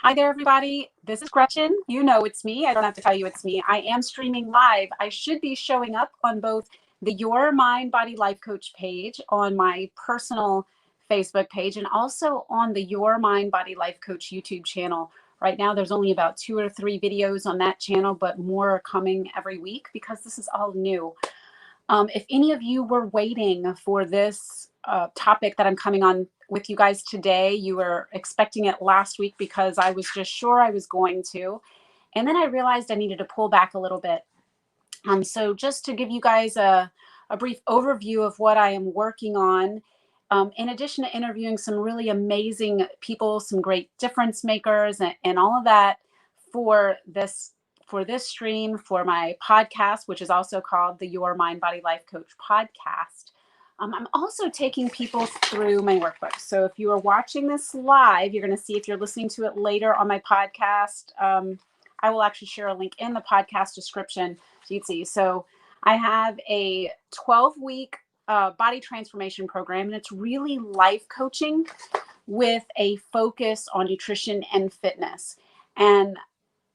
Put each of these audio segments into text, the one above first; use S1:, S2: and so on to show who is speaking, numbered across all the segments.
S1: Hi there, everybody. This is Gretchen. You know it's me. I don't have to tell you it's me. I am streaming live. I should be showing up on both the Your Mind Body Life Coach page on my personal Facebook page and also on the Your Mind Body Life Coach YouTube channel. Right now, there's only about 2 or 3 videos on that channel, but more are coming every week because this is all new. If any of you were waiting for this topic that I'm coming on with you guys today, you were expecting it last week because I was just sure I was going to. And then I realized I needed to pull back a little bit. So just to give you guys a brief overview of what I am working on, in addition to interviewing some really amazing people, some great difference makers and all of that for this stream, for my podcast, which is also called the Your Mind Body Life Coach podcast. I'm also taking people through my workbook. So if you are watching this live, you're going to see, if you're listening to it later on my podcast, I will actually share a link in the podcast description so you'd see. So I have a 12-week body transformation program, and it's really life coaching with a focus on nutrition and fitness. And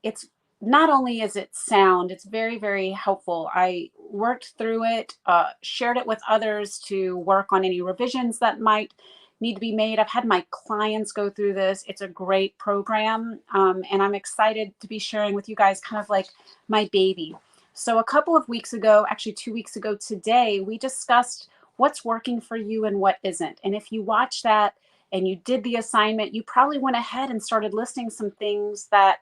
S1: it's not only is it sound, it's very, very helpful. I worked through it, shared it with others to work on any revisions that might need to be made. I've had my clients go through this. It's a great program, and I'm excited to be sharing with you guys kind of like my baby. So a couple of weeks ago, actually 2 weeks ago today, we discussed what's working for you and what isn't. And if you watch that and you did the assignment, you probably went ahead and started listing some things that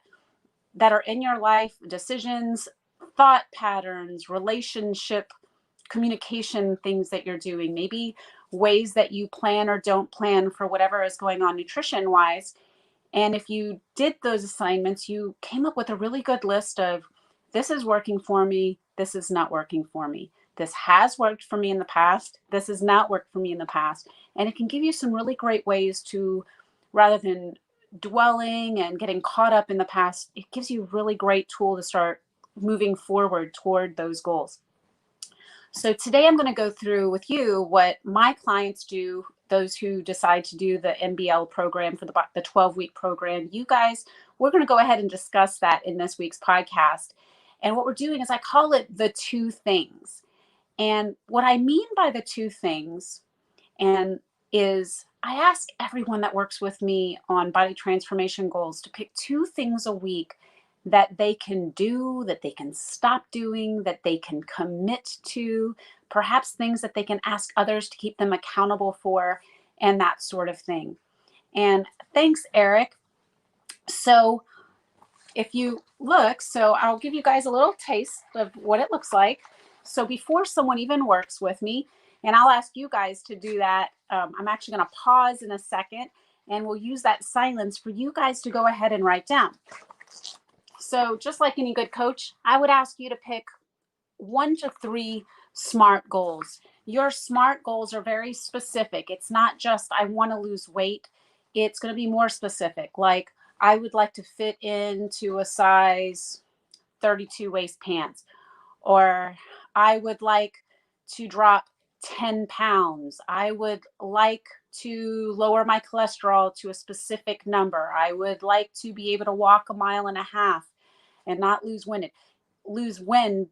S1: are in your life, decisions, thought patterns, relationship, communication things that you're doing, maybe ways that you plan or don't plan for whatever is going on nutrition wise. And if you did those assignments, you came up with a really good list of, this is working for me, this is not working for me. This has worked for me in the past, this has not worked for me in the past. And it can give you some really great ways to, rather than dwelling and getting caught up in the past, it gives you a really great tool to start moving forward toward those goals. So today I'm going to go through with you what my clients do, those who decide to do the MBL program for the 12-week program. You guys, we're going to go ahead and discuss that in this week's podcast. And what we're doing is, I call it the 2 things. And what I mean by the 2 things is I ask everyone that works with me on body transformation goals to pick 2 things a week that they can do, that they can stop doing, that they can commit to, perhaps things that they can ask others to keep them accountable for, and that sort of thing. And thanks, Eric. So if you look, so I'll give you guys a little taste of what it looks like. So before someone even works with me, and I'll ask you guys to do that, I'm actually going to pause in a second, and we'll use that silence for you guys to go ahead and write down. So just like any good coach, I would ask you to pick 1 to 3 SMART goals. Your SMART goals are very specific. It's not just, I want to lose weight. It's going to be more specific. Like, I would like to fit into a size 32 waist pants, or I would like to drop 10 pounds. I would like to lower my cholesterol to a specific number. I would like to be able to walk 1.5 miles and not lose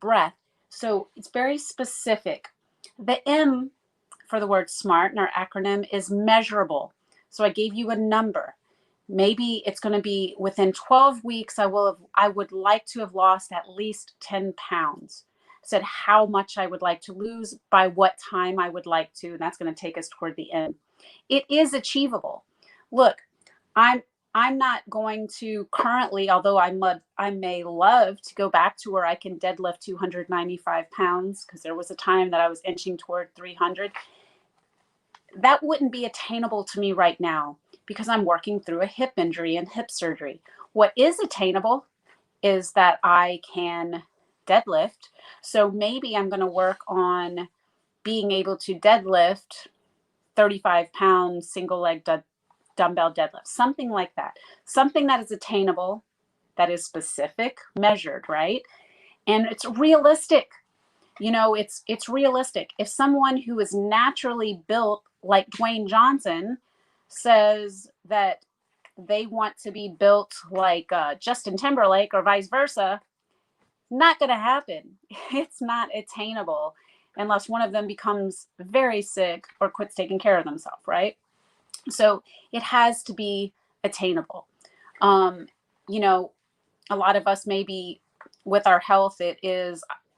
S1: breath. So it's very specific. The M for the word SMART in our acronym is measurable. So I gave you a number. Maybe it's going to be within 12 weeks, I would like to have lost at least 10 pounds. I said how much I would like to lose, by what time I would like to, and that's going to take us toward the end. It is achievable. Look, I'm not going to currently, although I may love to go back to where I can deadlift 295 pounds, because there was a time that I was inching toward 300. That wouldn't be attainable to me right now because I'm working through a hip injury and hip surgery. What is attainable is that I can deadlift. So maybe I'm going to work on being able to deadlift 35 pounds, single leg dumbbell deadlift, something like that. Something that is attainable, that is specific, measured, right? And it's realistic. You know, it's realistic. If someone who is naturally built like Dwayne Johnson says that they want to be built like Justin Timberlake or vice versa, not going to happen. It's not attainable unless one of them becomes very sick or quits taking care of themselves, right? So it has to be attainable. Um, you know, a lot of us maybe with our health,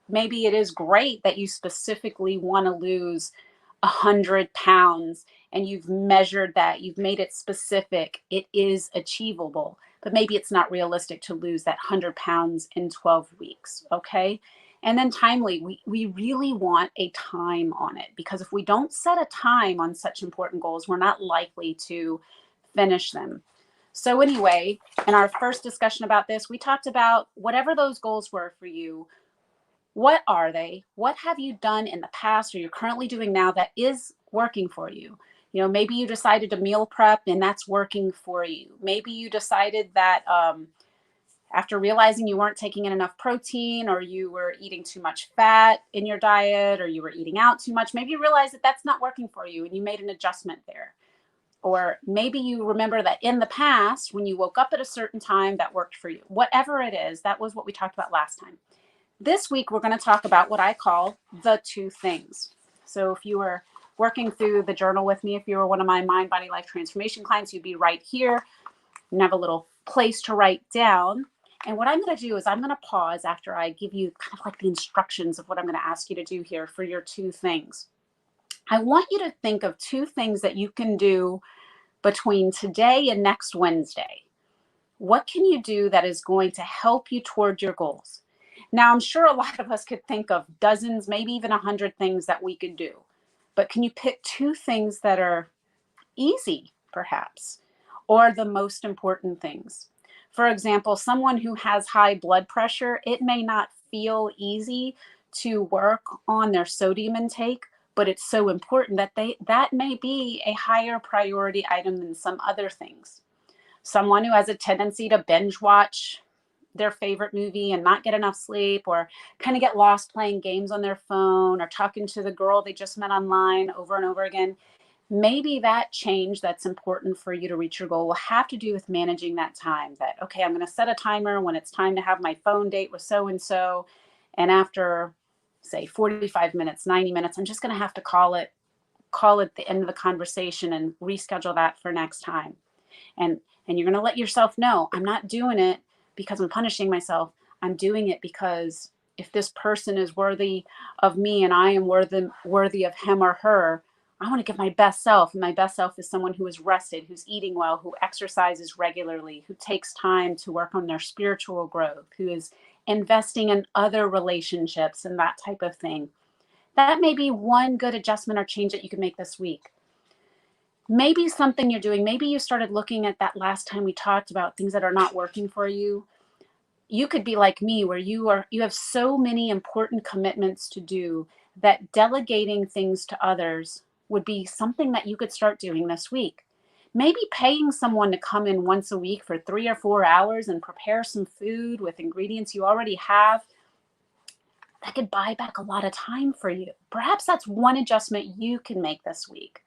S1: maybe it is great that you specifically want to lose 100 pounds and you've measured that, you've made it specific, it is achievable, but maybe it's not realistic to lose that 100 pounds in 12 weeks. Okay. And then timely, we really want a time on it, because if we don't set a time on such important goals, we're not likely to finish them. So anyway, in our first discussion about this, we talked about whatever those goals were for you. What are they? What have you done in the past or you're currently doing now that is working for you? Maybe you decided to meal prep and that's working for you. Maybe you decided that after realizing you weren't taking in enough protein, or you were eating too much fat in your diet, or you were eating out too much, maybe you realized that that's not working for you and you made an adjustment there. Or maybe you remember that in the past, when you woke up at a certain time, that worked for you. Whatever it is, that was what we talked about last time. This week, we're going to talk about what I call the two things. So if you were working through the journal with me, if you were one of my Mind, Body, Life transformation clients, you'd be right here and have a little place to write down. And what I'm going to do is I'm going to pause after I give you kind of like the instructions of what I'm going to ask you to do here for your two things. I want you to think of two things that you can do between today and next Wednesday. What can you do that is going to help you toward your goals? Now, I'm sure a lot of us could think of dozens, maybe even 100 things that we could do. But can you pick two things that are easy, perhaps, or the most important things? For example, someone who has high blood pressure, it may not feel easy to work on their sodium intake, but it's so important that that may be a higher priority item than some other things. Someone who has a tendency to binge watch their favorite movie and not get enough sleep, or kind of get lost playing games on their phone or talking to the girl they just met online over and over again, maybe that change that's important for you to reach your goal will have to do with managing that time. That, okay, I'm going to set a timer when it's time to have my phone date with so and so, and after say 45 minutes, 90 minutes, I'm just going to have to call it the end of the conversation and reschedule that for next time. And you're going to let yourself know, I'm not doing it because I'm punishing myself. I'm doing it because if this person is worthy of me and I am worthy of him or her, I want to give my best self. And my best self is someone who is rested, who's eating well, who exercises regularly, who takes time to work on their spiritual growth, who is investing in other relationships and that type of thing. That may be one good adjustment or change that you can make this week. Maybe something you're doing, maybe you started looking at that last time we talked about things that are not working for you. You could be like me, where you have so many important commitments to do that delegating things to others would be something that you could start doing this week. Maybe paying someone to come in once a week for 3 or 4 hours and prepare some food with ingredients you already have. That could buy back a lot of time for you. Perhaps that's one adjustment you can make this week.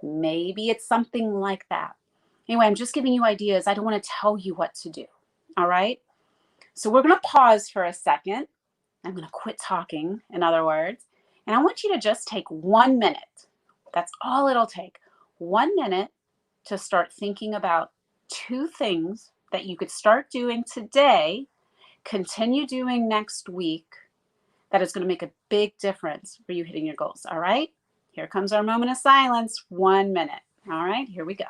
S1: Maybe it's something like that. Anyway, I'm just giving you ideas. I don't want to tell you what to do. All right. So we're going to pause for a second. I'm going to quit talking, in other words. And I want you to just take 1 minute. That's all it'll take. 1 minute to start thinking about two things that you could start doing today, continue doing next week, that is going to make a big difference for you hitting your goals. All right. Here comes our moment of silence. 1 minute. All right, here we go.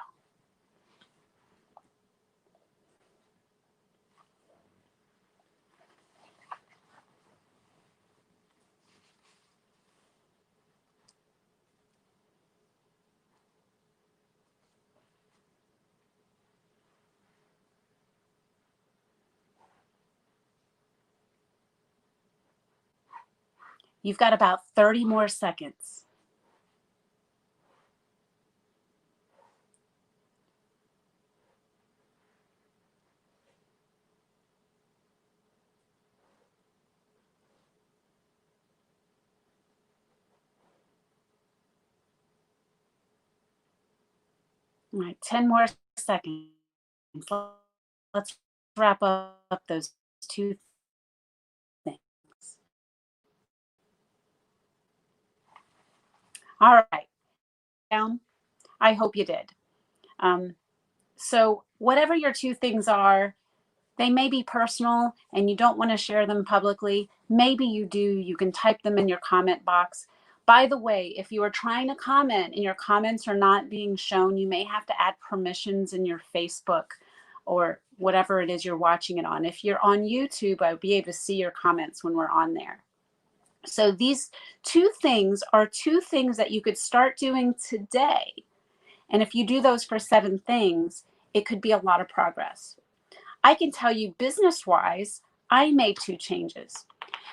S1: You've got about 30 more seconds. All right, 10 more seconds. Let's wrap up those two things. All right. Down. I hope you did. Um, so, whatever your two things are, they may be personal and you don't want to share them publicly. Maybe you do. You can type them in your comment box. By the way, if you are trying to comment and your comments are not being shown, you may have to add permissions in your Facebook or whatever it is you're watching it on. If you're on YouTube, I'll be able to see your comments when we're on there. So these two things are two things that you could start doing today. And if you do those for 7 things, it could be a lot of progress. I can tell you business wise, I made 2 changes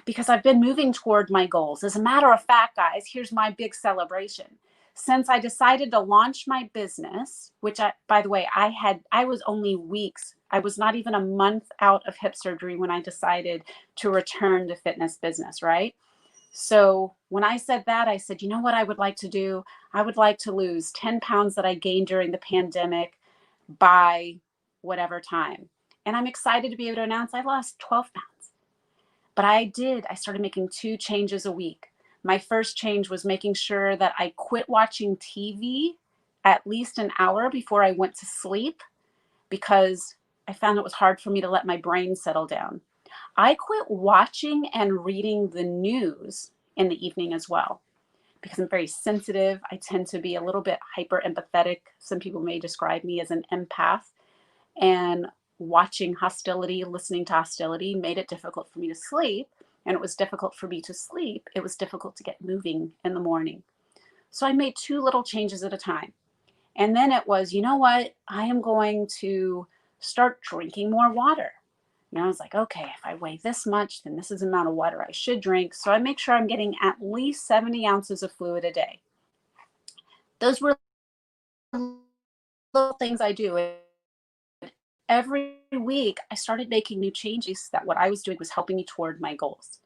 S1: because I've been moving toward my goals. As a matter of fact, guys, here's my big celebration. Since I decided to launch my business, which by the way, I was only weeks, I was not even a month out of hip surgery when I decided to return to fitness business, right? So when I said that, I said, you know what I would like to do? I would like to lose 10 pounds that I gained during the pandemic by whatever time. And I'm excited to be able to announce I lost 12 pounds. But I started making 2 changes a week. My first change was making sure that I quit watching TV at least an hour before I went to sleep because I found it was hard for me to let my brain settle down. I quit watching and reading the news in the evening as well because I'm very sensitive. I tend to be a little bit hyper empathetic. Some people may describe me as an empath. And watching hostility, listening to hostility made it difficult for me to sleep. And it was difficult for me to sleep. It was difficult to get moving in the morning. So I made 2 little changes at a time. And then it was, you know what? I am going to start drinking more water. I was like, okay, if I weigh this much, then this is the amount of water I should drink. So I make sure I'm getting at least 70 ounces of fluid a day. Those were little things I do. Every week, I started making new changes that what I was doing was helping me toward my goals.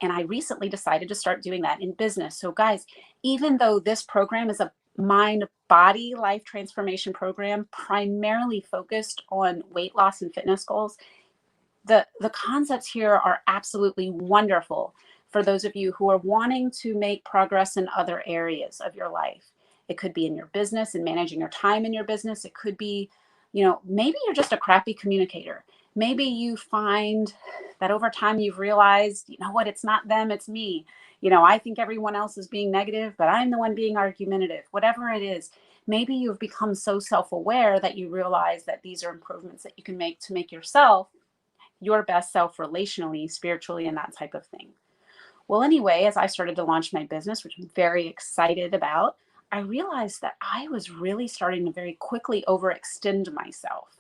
S1: And I recently decided to start doing that in business. So, guys, even though this program is a mind body life transformation program primarily focused on weight loss and fitness goals, the concepts here are absolutely wonderful for those of you who are wanting to make progress in other areas of your life. It could be in your business and managing your time in your business. It could be, maybe you're just a crappy communicator. Maybe you find that over time you've realized, you know what, it's not them, it's me. I think everyone else is being negative, but I'm the one being argumentative. Whatever it is, maybe you've become so self-aware that you realize that these are improvements that you can make to make yourself your best self relationally, spiritually, and that type of thing. Well, anyway, as I started to launch my business, which I'm very excited about, I realized that I was really starting to very quickly overextend myself.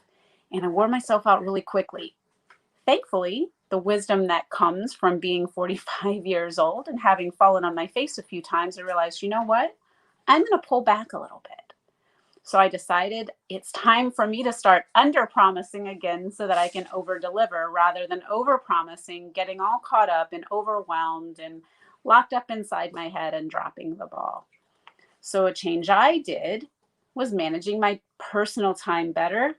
S1: And I wore myself out really quickly. Thankfully, the wisdom that comes from being 45 years old and having fallen on my face a few times, I realized, you know what? I'm going to pull back a little bit. So I decided it's time for me to start under promising again so that I can over deliver rather than over promising, getting all caught up and overwhelmed and locked up inside my head and dropping the ball. So a change I did was managing my personal time better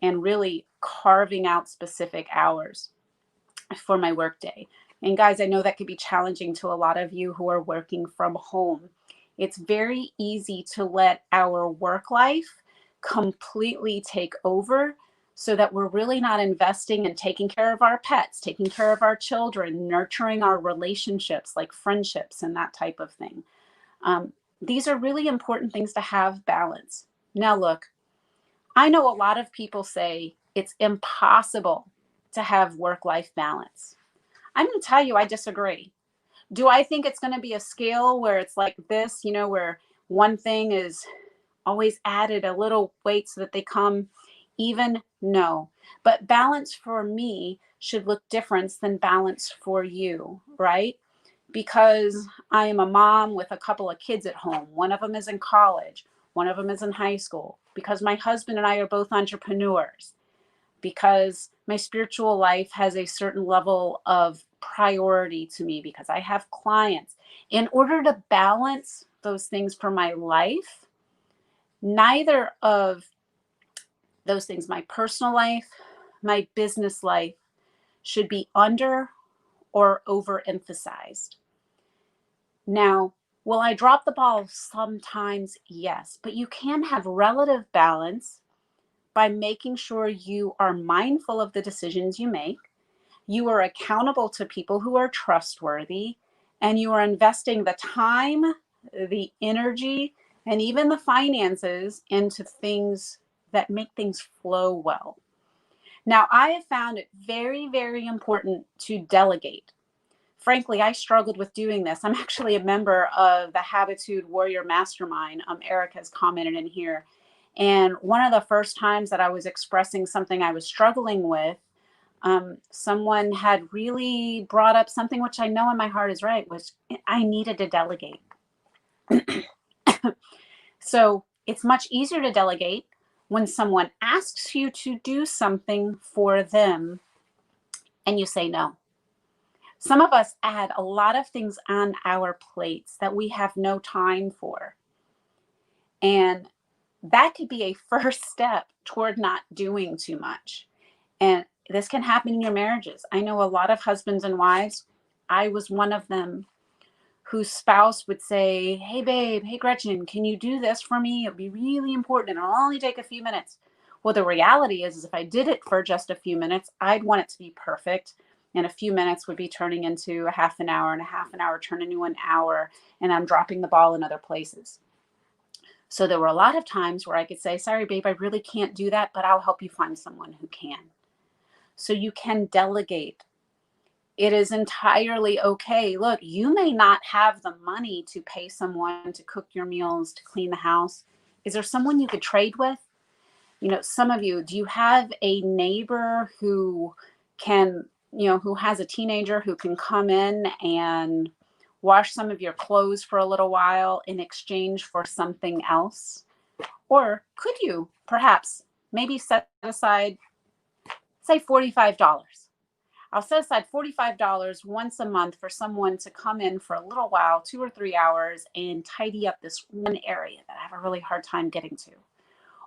S1: and really carving out specific hours for my workday. And guys, I know that could be challenging to a lot of you who are working from home. It's very easy to let our work life completely take over so that we're really not investing in taking care of our pets, taking care of our children, nurturing our relationships like friendships and that type of thing. These are really important things to have balance. Now, look, I know a lot of people say it's impossible to have work-life balance. I'm going to tell you, I disagree. Do I think it's going to be a scale where it's like this, where one thing is always added a little weight so that they come even? No. But balance for me should look different than balance for you, right? Because I am a mom with a couple of kids at home. One of them is in college, one of them is in high school. Because my husband and I are both entrepreneurs. Because my spiritual life has a certain level of priority to me because I have clients. In order to balance those things for my life, neither of those things, my personal life, my business life, should be under or overemphasized. Now, will I drop the ball sometimes? Yes, but you can have relative balance by making sure you are mindful of the decisions you make, you are accountable to people who are trustworthy, and you are investing the time, the energy, and even the finances into things that make things flow well. Now, I have found it very, very important to delegate. Frankly, I struggled with doing this. I'm actually a member of the Habitude Warrior Mastermind. Eric has commented in here. And one of the first times that I was expressing something I was struggling with, someone had really brought up something which I know in my heart is right, was I needed to delegate. So it's much easier to delegate when someone asks you to do something for them and you say no. Some of us add a lot of things on our plates that we have no time for. And that could be a first step toward not doing too much. And this can happen in your marriages. I know a lot of husbands and wives, I was one of them, whose spouse would say, hey, babe, hey, Gretchen, can you do this for me? It'd be really important. It'll only take a few minutes. Well, the reality is if I did it for just a few minutes, I'd want it to be perfect. And a few minutes would be turning into a half an hour, and a half an hour turn into an hour, and I'm dropping the ball in other places. So there were a lot of times where I could say, sorry, babe, I really can't do that, but I'll help you find someone who can. So you can delegate. It is entirely okay. Look, you may not have the money to pay someone to cook your meals, to clean the house. Is there someone you could trade with? You know, some of you, do you have a neighbor who can, who has a teenager who can come in and wash some of your clothes for a little while in exchange for something else? Or could you perhaps maybe set aside, say, $45? I'll set aside $45 once a month for someone to come in for a little while, 2 or 3 hours, and tidy up this one area that I have a really hard time getting to.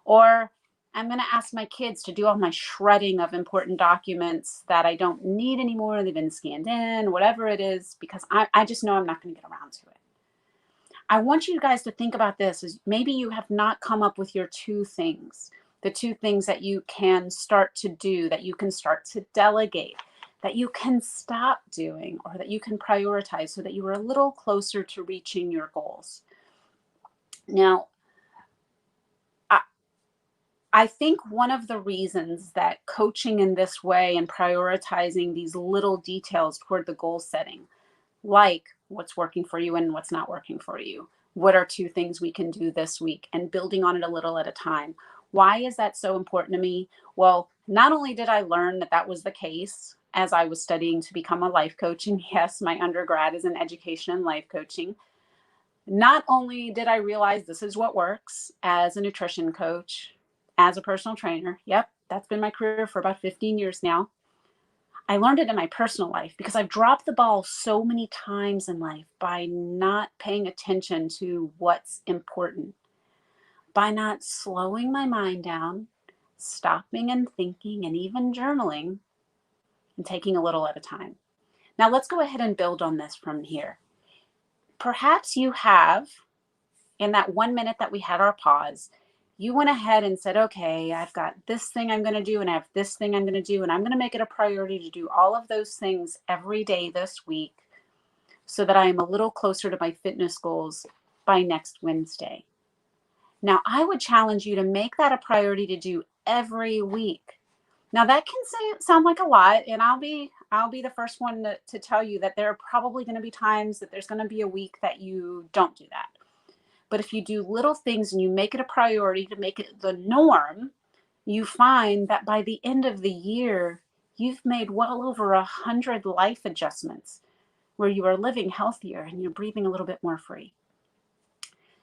S1: Or I'm going to ask my kids to do all my shredding of important documents that I don't need anymore. They've been scanned in, whatever it is, because I just know I'm not going to get around to it. I want you guys to think about this as maybe you have not come up with your two things, the two things that you can start to do, that you can start to delegate, that you can stop doing, or that you can prioritize so that you are a little closer to reaching your goals. Now, I think one of the reasons that coaching in this way and prioritizing these little details toward the goal setting, like what's working for you and what's not working for you, what are two things we can do this week, and building on it a little at a time. Why is that so important to me? Well, not only did I learn that that was the case as I was studying to become a life coach, and yes, my undergrad is in education and life coaching. Not only did I realize this is what works as a nutrition coach, as a personal trainer. Yep, that's been my career for about 15 years now. I learned it in my personal life because I've dropped the ball so many times in life by not paying attention to what's important, by not slowing my mind down, stopping and thinking, and even journaling, and taking a little at a time. Now, let's go ahead and build on this from here. Perhaps you have, in that 1 minute that we had our pause, you went ahead and said, okay, I've got this thing I'm going to do, and I have this thing I'm going to do, and I'm going to make it a priority to do all of those things every day this week so that I am a little closer to my fitness goals by next Wednesday. Now, I would challenge you to make that a priority to do every week. Now, that can sound like a lot, and I'll be the first one to tell you that there are probably going to be times that there's going to be a week that you don't do that. But if you do little things and you make it a priority to make it the norm, you find that by the end of the year, you've made well over 100 life adjustments where you are living healthier and you're breathing a little bit more free.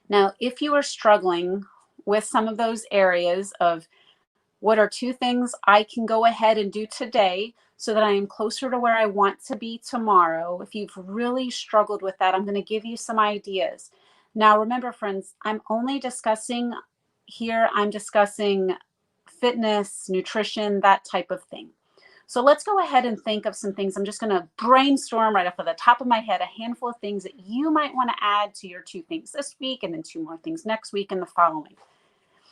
S1: Now, if you are struggling with some of those areas of what are two things I can go ahead and do today so that I am closer to where I want to be tomorrow, if you've really struggled with that, I'm going to give you some ideas. Now, remember, friends, I'm discussing fitness, nutrition, that type of thing. So let's go ahead and think of some things. I'm just going to brainstorm right off of the top of my head, a handful of things that you might want to add to your 2 things this week, and then 2 more things next week and the following.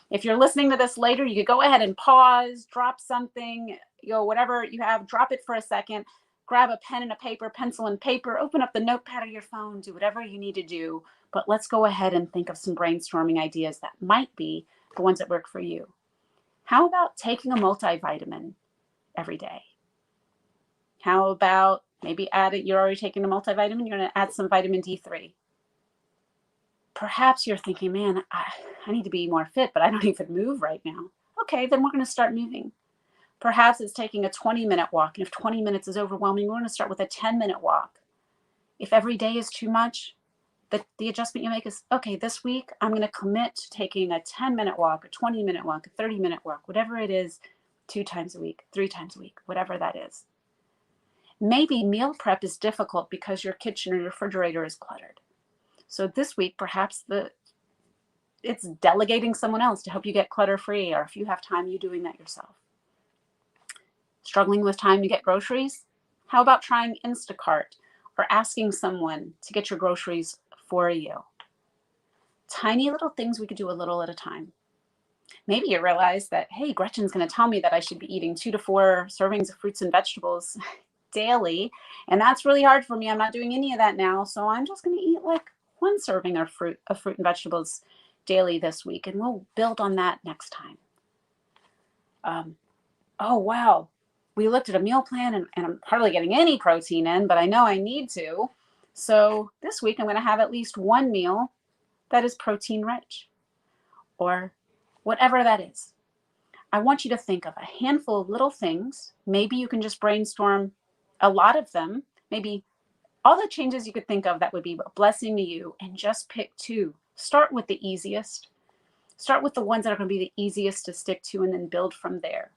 S1: If you're listening to this later, you could go ahead and pause, drop something, whatever you have, drop it for a second, grab a pen and a paper, pencil and paper, open up the notepad of your phone, do whatever you need to do. But let's go ahead and think of some brainstorming ideas that might be the ones that work for you. How about taking a multivitamin every day? How about maybe you're already taking a multivitamin, you're going to add some vitamin D3. Perhaps you're thinking, man, I need to be more fit, but I don't even move right now. Okay, then we're going to start moving. Perhaps it's taking a 20-minute walk. And if 20 minutes is overwhelming, we're going to start with a 10-minute walk. If every day is too much, the adjustment you make is, okay, this week I'm going to commit to taking a 10-minute walk, a 20-minute walk, a 30-minute walk, whatever it is, 2 times a week, 3 times a week, whatever that is. Maybe meal prep is difficult because your kitchen or your refrigerator is cluttered. So this week, perhaps it's delegating someone else to help you get clutter-free, or if you have time, you doing that yourself. Struggling with time to get groceries? How about trying Instacart or asking someone to get your groceries for you? Tiny little things we could do a little at a time. Maybe you realize that, hey, Gretchen's going to tell me that I should be eating 2 to 4 servings of fruits and vegetables daily, and that's really hard for me. I'm not doing any of that now, so I'm just going to eat like 1 serving of fruit and vegetables daily this week, and we'll build on that next time. Oh, wow. We looked at a meal plan, and I'm hardly getting any protein in, but I know I need to. So this week I'm going to have at least 1 meal that is protein rich, or whatever that is. I want you to think of a handful of little things. Maybe you can just brainstorm a lot of them, maybe all the changes you could think of that would be a blessing to you, and just pick 2. Start with the easiest. Start with the ones that are going to be the easiest to stick to, and then build from there.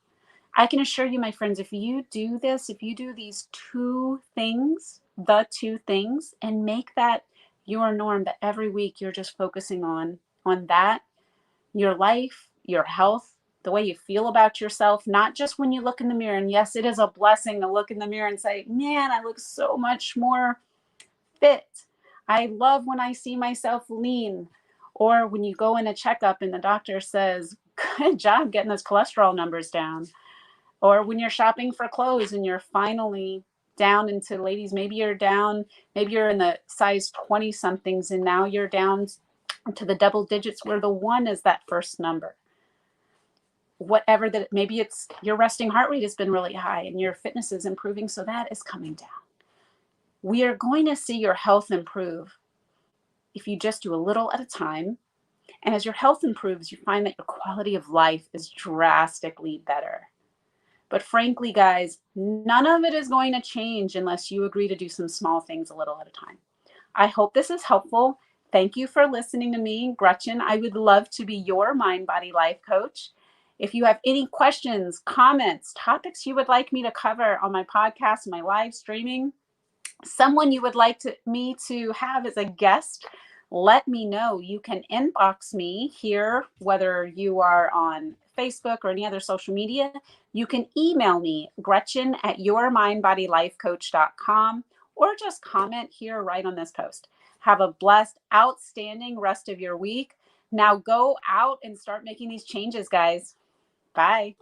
S1: I can assure you, my friends, if you do this, if you do these 2 things, the 2 things, and make that your norm, that every week you're just focusing on that, your life, your health, the way you feel about yourself, not just when you look in the mirror. And yes, it is a blessing to look in the mirror and say, man, I look so much more fit. I love when I see myself lean. Or when you go in a checkup and the doctor says, good job getting those cholesterol numbers down. Or when you're shopping for clothes and you're finally down into, ladies, maybe you're in the size 20 somethings, and now you're down to the double digits where the 1 is that first number. Whatever that, maybe it's your resting heart rate has been really high and your fitness is improving, so that is coming down. We are going to see your health improve if you just do a little at a time. And as your health improves, you find that your quality of life is drastically better. But frankly, guys, none of it is going to change unless you agree to do some small things a little at a time. I hope this is helpful. Thank you for listening to me, Gretchen. I would love to be your mind, body, life coach. If you have any questions, comments, topics you would like me to cover on my podcast, my live streaming, someone you would like me to have as a guest, let me know. You can inbox me here, whether you are on Facebook or any other social media. You can email me, Gretchen@yourmindbodylifecoach.com, or just comment here right on this post. Have a blessed, outstanding rest of your week. Now go out and start making these changes, guys. Bye.